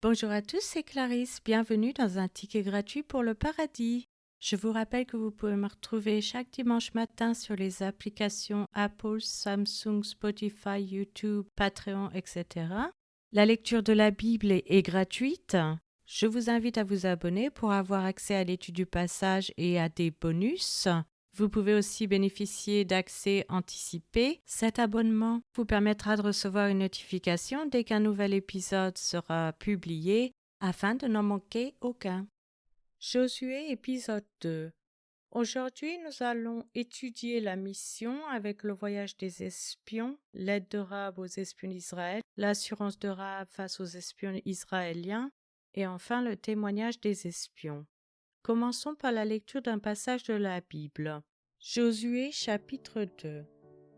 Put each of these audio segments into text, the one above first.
Bonjour à tous, c'est Clarisse. Bienvenue dans un ticket gratuit pour le paradis. Je vous rappelle que vous pouvez me retrouver chaque dimanche matin sur les applications Apple, Samsung, Spotify, YouTube, Patreon, etc. La lecture de la Bible est gratuite. Je vous invite à vous abonner pour avoir accès à l'étude du passage et à des bonus. Vous pouvez aussi bénéficier d'accès anticipé. Cet abonnement vous permettra de recevoir une notification dès qu'un nouvel épisode sera publié afin de n'en manquer aucun. Josué épisode 2. Aujourd'hui, nous allons étudier la mission avec le voyage des espions, l'aide de Rahab aux espions d'Israël, l'assurance de Rahab face aux espions israéliens et enfin le témoignage des espions. Commençons par la lecture d'un passage de la Bible. Josué chapitre 2.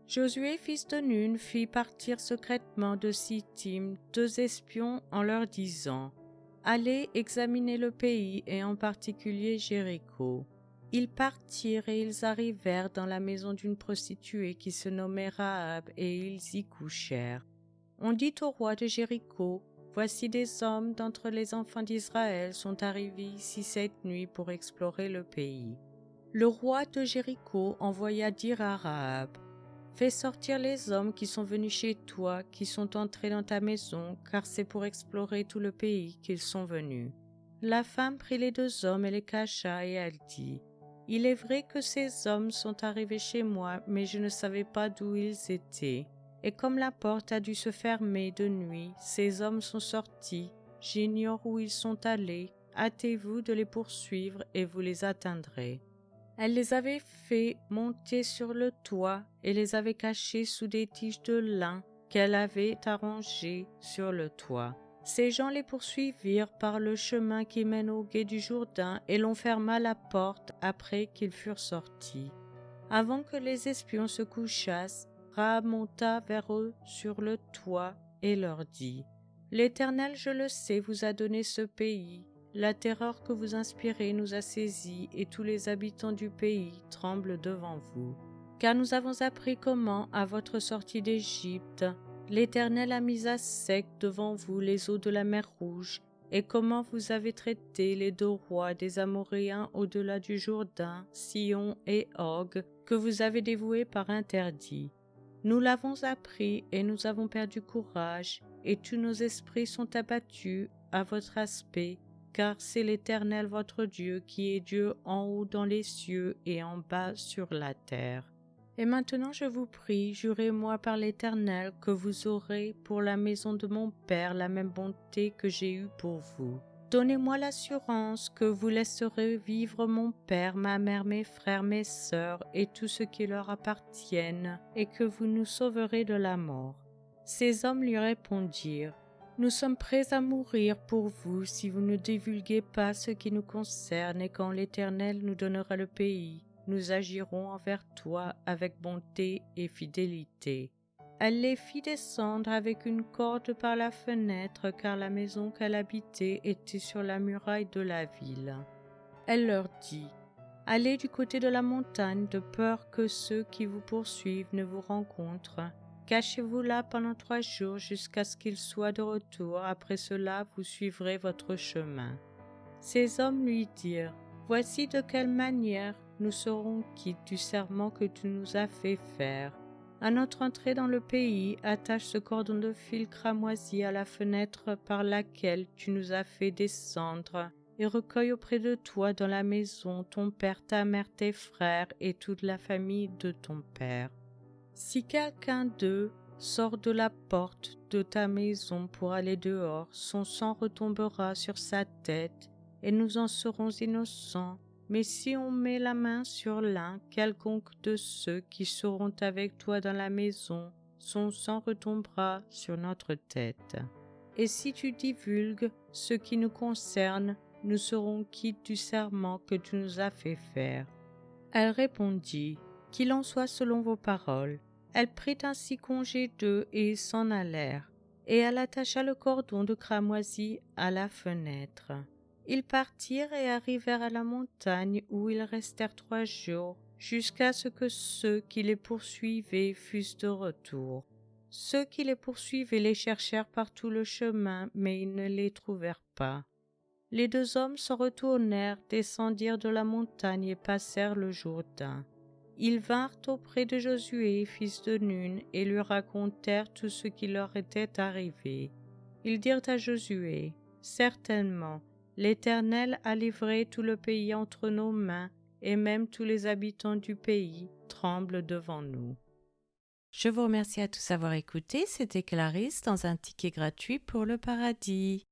Josué, fils de Nun, fit partir secrètement de Sittim 2 espions en leur disant « Allez examiner le pays et en particulier Jéricho. » Ils partirent et ils arrivèrent dans la maison d'une prostituée qui se nommait Rahab et ils y couchèrent. On dit au roi de Jéricho « Voici des hommes d'entre les enfants d'Israël sont arrivés ici cette nuit pour explorer le pays. » Le roi de Jéricho envoya dire à Rahab « Fais sortir les hommes qui sont venus chez toi, qui sont entrés dans ta maison, car c'est pour explorer tout le pays qu'ils sont venus. » La femme prit les 2 hommes et les cacha, et elle dit « Il est vrai que ces hommes sont arrivés chez moi, mais je ne savais pas d'où ils étaient. Et comme la porte a dû se fermer de nuit, ces hommes sont sortis. J'ignore où ils sont allés. Hâtez-vous de les poursuivre et vous les atteindrez. » Elle les avait fait monter sur le toit et les avait cachés sous des tiges de lin qu'elle avait arrangées sur le toit. Ces gens les poursuivirent par le chemin qui mène au gué du Jourdain et l'on ferma la porte après qu'ils furent sortis. Avant que les espions se couchassent, Rahab monta vers eux sur le toit et leur dit « L'Éternel, je le sais, vous a donné ce pays. La terreur que vous inspirez nous a saisis et tous les habitants du pays tremblent devant vous. Car nous avons appris comment, à votre sortie d'Égypte, l'Éternel a mis à sec devant vous les eaux de la mer Rouge, et comment vous avez traité les 2 rois des Amoréens au-delà du Jourdain, Sihon et Og, que vous avez dévoués par interdit. Nous l'avons appris et nous avons perdu courage, et tous nos esprits sont abattus à votre aspect, car c'est l'Éternel votre Dieu qui est Dieu en haut dans les cieux et en bas sur la terre. Et maintenant je vous prie, jurez-moi par l'Éternel que vous aurez pour la maison de mon Père la même bonté que j'ai eue pour vous. Donnez-moi l'assurance que vous laisserez vivre mon père, ma mère, mes frères, mes sœurs et tout ce qui leur appartiennent, et que vous nous sauverez de la mort. » Ces hommes lui répondirent « Nous sommes prêts à mourir pour vous si vous ne divulguez pas ce qui nous concerne, et quand l'Éternel nous donnera le pays, nous agirons envers toi avec bonté et fidélité. » Elle les fit descendre avec une corde par la fenêtre, car la maison qu'elle habitait était sur la muraille de la ville. Elle leur dit « Allez du côté de la montagne, de peur que ceux qui vous poursuivent ne vous rencontrent. Cachez-vous là pendant 3 jours jusqu'à ce qu'ils soient de retour. Après cela, vous suivrez votre chemin. » Ces hommes lui dirent « Voici de quelle manière nous serons quittes du serment que tu nous as fait faire. À notre entrée dans le pays, attache ce cordon de fil cramoisi à la fenêtre par laquelle tu nous as fait descendre, et recueille auprès de toi dans la maison ton père, ta mère, tes frères et toute la famille de ton père. Si quelqu'un d'eux sort de la porte de ta maison pour aller dehors, son sang retombera sur sa tête, et nous en serons innocents. Mais si on met la main sur l'un quelconque de ceux qui seront avec toi dans la maison, son sang retombera sur notre tête. Et si tu divulgues ce qui nous concerne, nous serons quittes du serment que tu nous as fait faire. » Elle répondit « Qu'il en soit selon vos paroles. » Elle prit ainsi congé d'eux et ils s'en allèrent, et elle attacha le cordon de cramoisi à la fenêtre. Ils partirent et arrivèrent à la montagne où ils restèrent 3 jours, jusqu'à ce que ceux qui les poursuivaient fussent de retour. Ceux qui les poursuivaient les cherchèrent par tout le chemin, mais ils ne les trouvèrent pas. Les deux hommes se retournèrent, descendirent de la montagne et passèrent le Jourdain. Ils vinrent auprès de Josué, fils de Nun, et lui racontèrent tout ce qui leur était arrivé. Ils dirent à Josué, « Certainement, l'Éternel a livré tout le pays entre nos mains, et même tous les habitants du pays tremblent devant nous. » Je vous remercie à tous d'avoir écouté. C'était Clarisse dans un ticket gratuit pour le paradis.